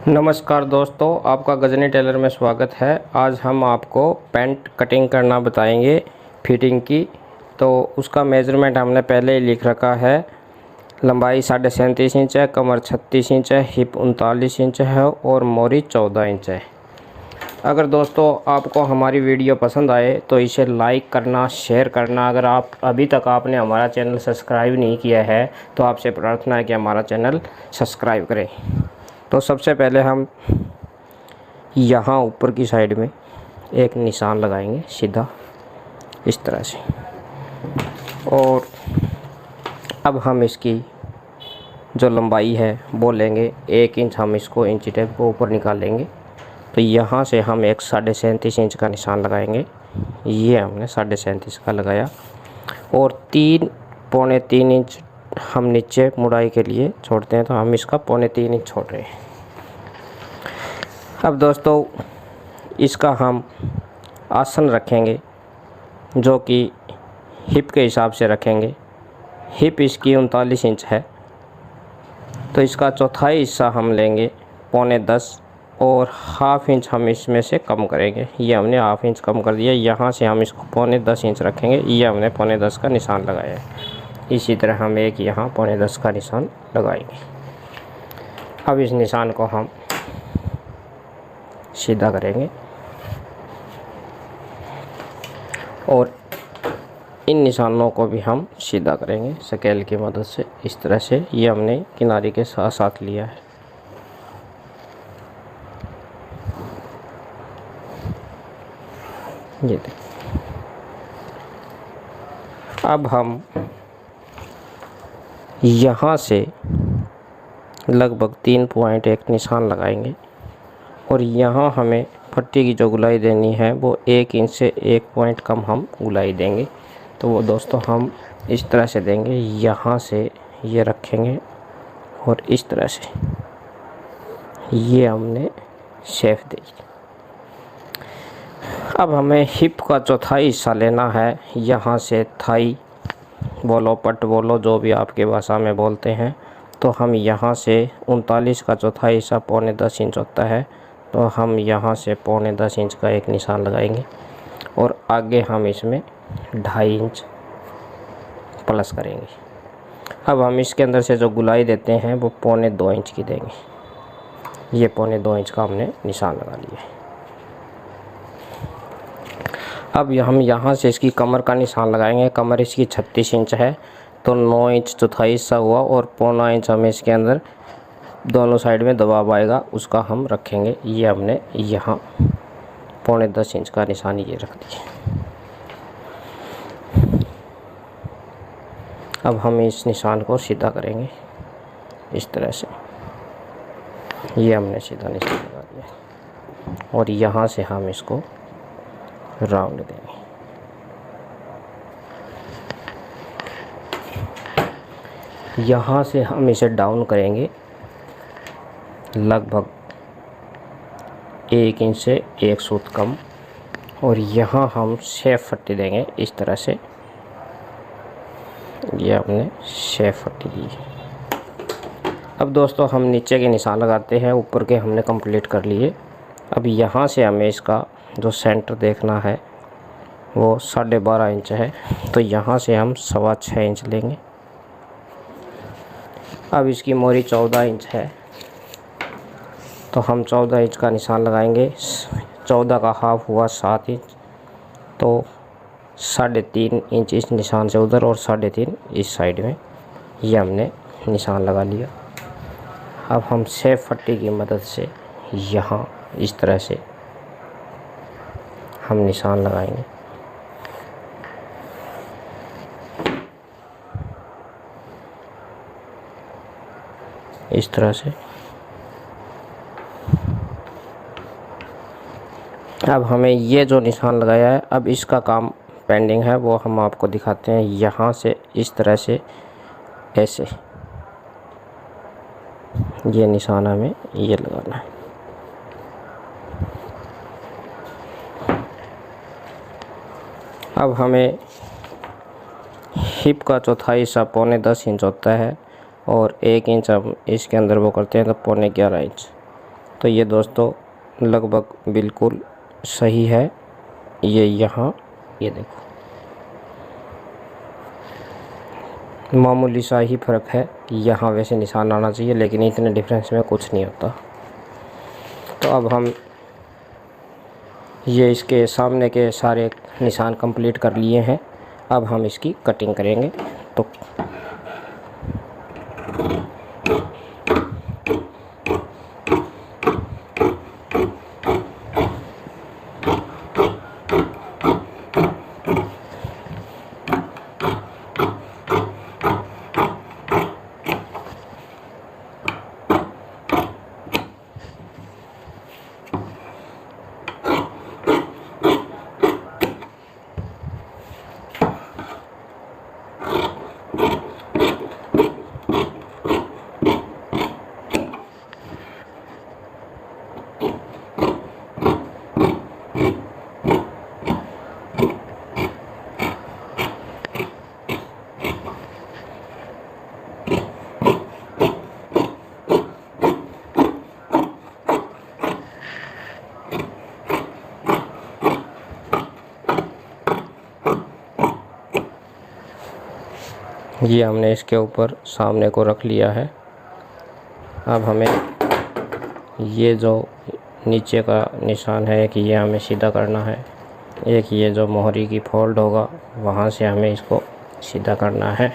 नमस्कार दोस्तों, आपका गजनी टेलर में स्वागत है। आज हम आपको पैंट कटिंग करना बताएंगे फिटिंग की। तो उसका मेज़रमेंट हमने पहले ही लिख रखा है। लंबाई 37.5 इंच है, कमर 36 इंच है, हिप 39 इंच है और मोरी 14 इंच है। अगर दोस्तों आपको हमारी वीडियो पसंद आए तो इसे लाइक करना, शेयर करना। अगर आप अभी तक आपने हमारा चैनल सब्सक्राइब नहीं किया है तो आपसे प्रार्थना है कि हमारा चैनल सब्सक्राइब करें। तो सबसे पहले हम यहाँ ऊपर की साइड में एक निशान लगाएंगे सीधा इस तरह से, और अब हम इसकी जो लंबाई है वो लेंगे 1 इंच। हम इसको इंची टेप को ऊपर निकालेंगे। तो यहाँ से हम एक 37.5 इंच का निशान लगाएंगे। ये हमने 37.5 का लगाया और 3 पौने 3 इंच हम नीचे मुड़ाई के लिए छोड़ते हैं, तो हम इसका 3.25 इंच छोड़ रहे हैं। अब दोस्तों इसका हम आसन रखेंगे जो कि हिप के हिसाब से रखेंगे। हिप इसकी 39 इंच है, तो इसका चौथाई हिस्सा हम लेंगे 9.5 और हाफ इंच हम इसमें से कम करेंगे। ये हमने हाफ इंच कम कर दिया। यहाँ से हम इसको 9.5 इंच रखेंगे। ये हमने 9.5 का निशान लगाया है। इसी तरह हम एक यहाँ 9.5 का निशान लगाएंगे। अब इस निशान को हम सीधा करेंगे और इन निशानों को भी हम सीधा करेंगे स्केल की मदद से इस तरह से। ये हमने किनारे के साथ साथ लिया है। ये देखिए। अब हम यहाँ से लगभग 3.1 निशान लगाएंगे और यहाँ हमें पट्टी की जो गुलाई देनी है वो 1 इंच से 1 पॉइंट कम हम गुलाई देंगे। तो वो दोस्तों हम इस तरह से देंगे। यहाँ से ये रखेंगे और इस तरह से ये हमने शेप दी। अब हमें हिप का चौथाई हिस्सा लेना है। यहाँ से थाई बोलो, पट बोलो, जो भी आपके भाषा में बोलते हैं। तो हम यहाँ से 39 का चौथाई हिस्सा 9.25 इंच होता है, तो हम यहाँ से 9.25 इंच का एक निशान लगाएंगे और आगे हम इसमें 2.5 इंच प्लस करेंगे। अब हम इसके अंदर से जो गुलाई देते हैं वो 2.25 इंच की देंगे। ये 2.25 इंच का हमने निशान लगा लिया। अब हम यहाँ से इसकी कमर का निशान लगाएंगे। कमर इसकी 36 इंच है, तो 9 इंच चौथाई हिस्सा हुआ और 0.25 इंच हमें इसके अंदर दोनों साइड में दबाव आएगा, उसका हम रखेंगे। ये हमने यहाँ 9.25 इंच का निशान ये रख दिया। अब हम इस निशान को सीधा करेंगे इस तरह से। ये हमने सीधा निशान लगा दिया और यहाँ से हम इसको राउंड देंगे। यहाँ से हम इसे डाउन करेंगे लगभग 1 इंच से 1 सूत कम, और यहाँ हम शेप पट्टी देंगे इस तरह से। ये हमने शेप पट्टी दी। अब दोस्तों हम नीचे के निशान लगाते हैं। ऊपर के हमने कंप्लीट कर लिए। अब यहाँ से हमें इसका जो सेंटर देखना है वो 12.5 इंच है, तो यहाँ से हम 6.25 इंच लेंगे। अब इसकी मोरी 14 इंच है, तो हम 14 इंच का निशान लगाएंगे। 14 का हाफ हुआ 7 इंच, तो 3.5 इंच इस निशान से उधर और 3.5 इस साइड में। ये हमने निशान लगा लिया। अब हम शेप पट्टी की मदद से यहाँ इस तरह से हम निशान लगाएंगे। इस तरह से। अब हमें ये जो निशान लगाया है, अब इसका काम पेंडिंग है, वो हम आपको दिखाते हैं। यहाँ से इस तरह से ऐसे ये निशान हमें ये लगाना है। अब हमें हिप का चौथाई हिस्सा 9.25 इंच होता है और 1 इंच हम इसके अंदर वो करते हैं, तो 11.25 इंच। तो ये दोस्तों लगभग बिल्कुल सही है। ये यहाँ ये देखो, मामूली सा ही फ़र्क है। यहाँ वैसे निशान आना चाहिए, लेकिन इतने डिफरेंस में कुछ नहीं होता। तो अब हम ये इसके सामने के सारे निशान कंप्लीट कर लिए हैं। अब हम इसकी कटिंग करेंगे। तो ये हमने इसके ऊपर सामने को रख लिया है। अब हमें ये जो नीचे का निशान है, एक ये हमें सीधा करना है। एक ये जो मोहरी की फोल्ड होगा वहाँ से हमें इसको सीधा करना है,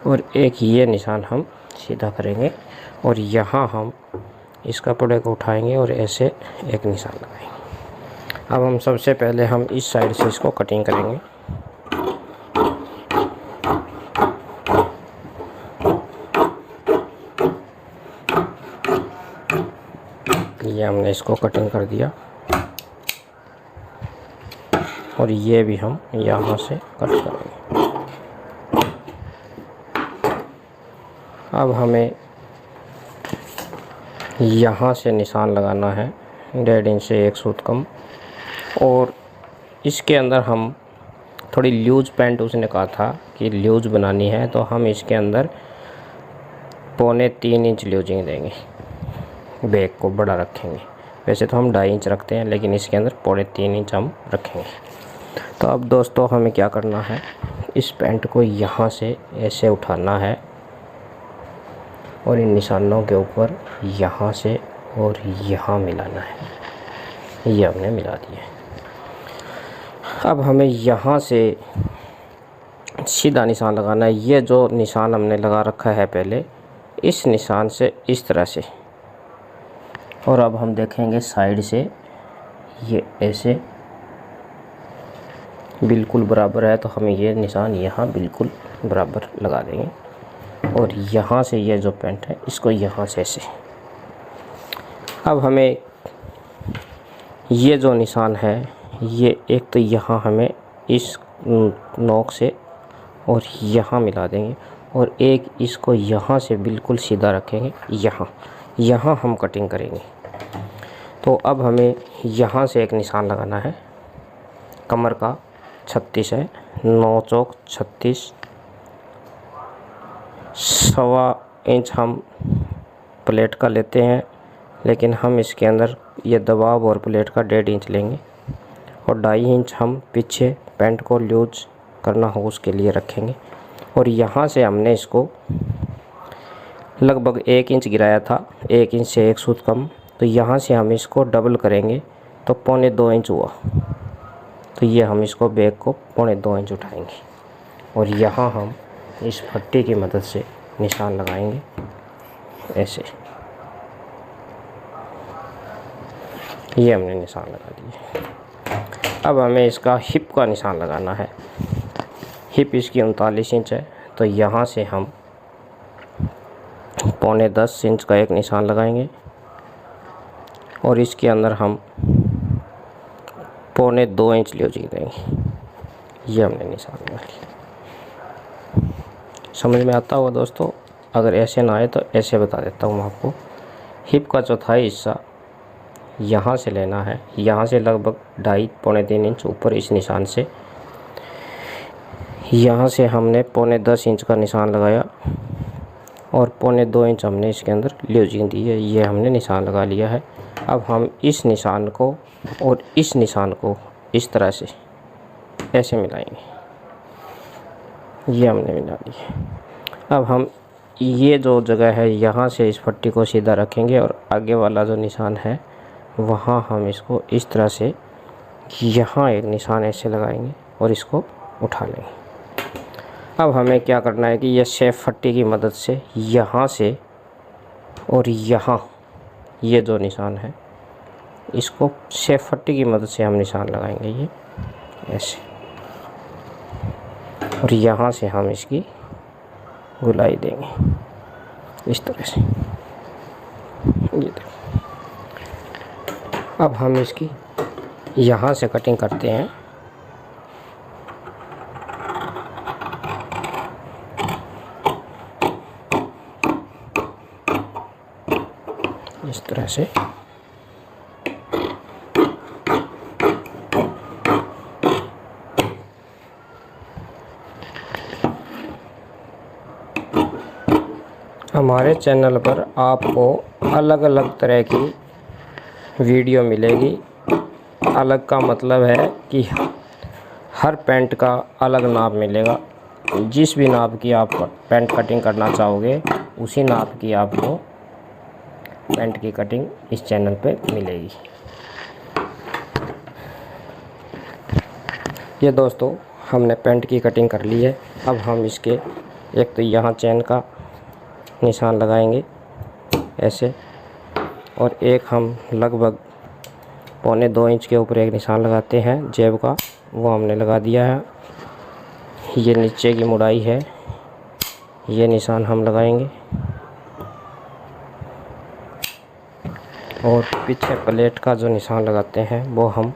और एक ये निशान हम सीधा करेंगे। और यहाँ हम इस कपड़े को उठाएंगे और ऐसे एक निशान लगाएंगे। अब हम सबसे पहले हम इस साइड से इसको कटिंग करेंगे। ये हमने इसको कटिंग कर दिया, और ये भी हम यहाँ से कट करेंगे। अब हमें यहाँ से निशान लगाना है 1.5 इंच से 1 सूत कम, और इसके अंदर हम थोड़ी लूज पैंट, उसने कहा था कि लूज बनानी है, तो हम इसके अंदर 2.25 इंच लूजिंग देंगे। बैक को बड़ा रखेंगे। वैसे तो हम 2.5 इंच रखते हैं, लेकिन इसके अंदर 3.25 इंच हम रखेंगे। तो अब दोस्तों हमें क्या करना है, इस पैंट को यहाँ से ऐसे उठाना है, और इन निशानों के ऊपर यहाँ से और यहाँ मिलाना है। ये हमने मिला दिया। अब हमें यहाँ से सीधा निशान लगाना है। ये जो निशान हमने लगा रखा है पहले, इस निशान से इस तरह से, और अब हम देखेंगे साइड से ये ऐसे बिल्कुल बराबर है, तो हमें ये निशान यहाँ बिल्कुल बराबर लगा देंगे। और यहाँ से ये जो पैंट है इसको यहाँ से ऐसे। अब हमें ये जो निशान है, ये एक तो यहाँ हमें इस नोक से और यहाँ मिला देंगे, और एक इसको यहाँ से बिल्कुल सीधा रखेंगे। यहाँ हम कटिंग करेंगे। तो अब हमें यहाँ से एक निशान लगाना है। कमर का 36 है, 9 चौक 36, 1.25 इंच हम प्लेट का लेते हैं, लेकिन हम इसके अंदर ये दबाव और प्लेट का 1.5 इंच लेंगे, और 2.5 इंच हम पीछे पैंट को लूज करना हो उसके लिए रखेंगे। और यहाँ से हमने इसको लगभग 1 इंच गिराया था, 1 इंच से 1 सूत कम, तो यहाँ से हम इसको डबल करेंगे तो 2.25 इंच हुआ। तो ये हम इसको बैक को 2.25 इंच उठाएंगे, और यहाँ हम इस पट्टी की मदद से निशान लगाएंगे ऐसे। ये हमने निशान लगा दिए। अब हमें इसका हिप का निशान लगाना है। हिप इसकी 39 इंच है, तो यहाँ से हम 9.25 इंच का एक निशान लगाएंगे, और इसके अंदर हम 2.25 इंच लूजिंग देंगे। ये हमने निशान लगा लिया। समझ में आता होगा दोस्तों। अगर ऐसे ना आए तो ऐसे बता देता हूँ मैं आपको। हिप का चौथाई हिस्सा यहाँ से लेना है, यहाँ से लगभग 2.5-3 इंच ऊपर इस निशान से, यहाँ से हमने 9.10 इंच का निशान लगाया, और 2.25 इंच हमने इसके अंदर लूजिंग दी है। ये हमने निशान लगा लिया है। अब हम इस निशान को और इस निशान को इस तरह से ऐसे मिलाएंगे। ये हमने मिला दी। अब हम ये जो जगह है यहाँ से इस पट्टी को सीधा रखेंगे और आगे वाला जो निशान है वहाँ हम इसको इस तरह से यहाँ एक निशान ऐसे लगाएंगे और इसको उठा लेंगे। अब हमें क्या करना है कि ये शेफ पट्टी की मदद से यहाँ से और यहाँ ये जो निशान है इसको शेफ पट्टी की मदद से हम निशान लगाएंगे, ये ऐसे, और यहाँ से हम इसकी गुलाई देंगे इस तरह से। ये देखो। अब हम इसकी यहाँ से कटिंग करते हैं। इस तरह से हमारे चैनल पर आपको अलग अलग तरह की वीडियो मिलेगी। अलग का मतलब है कि हर पैंट का अलग नाप मिलेगा। जिस भी नाप की आप पैंट कटिंग करना चाहोगे उसी नाप की आपको पैंट की कटिंग इस चैनल पे मिलेगी। ये दोस्तों हमने पैंट की कटिंग कर ली है। अब हम इसके एक तो यहाँ चैन का निशान लगाएंगे ऐसे, और एक हम लगभग 1.25 इंच के ऊपर एक निशान लगाते हैं जेब का, वो हमने लगा दिया है। ये नीचे की मुड़ाई है, ये निशान हम लगाएंगे, और पीछे प्लेट का जो निशान लगाते हैं वो हम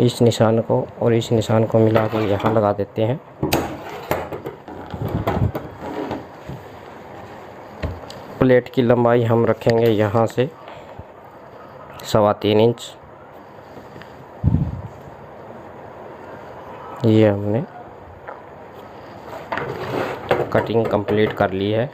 इस निशान को और इस निशान को मिला के यहाँ लगा देते हैं। प्लेट की लंबाई हम रखेंगे यहाँ से 3.25 इंच। ये हमने कटिंग कंप्लीट कर ली है।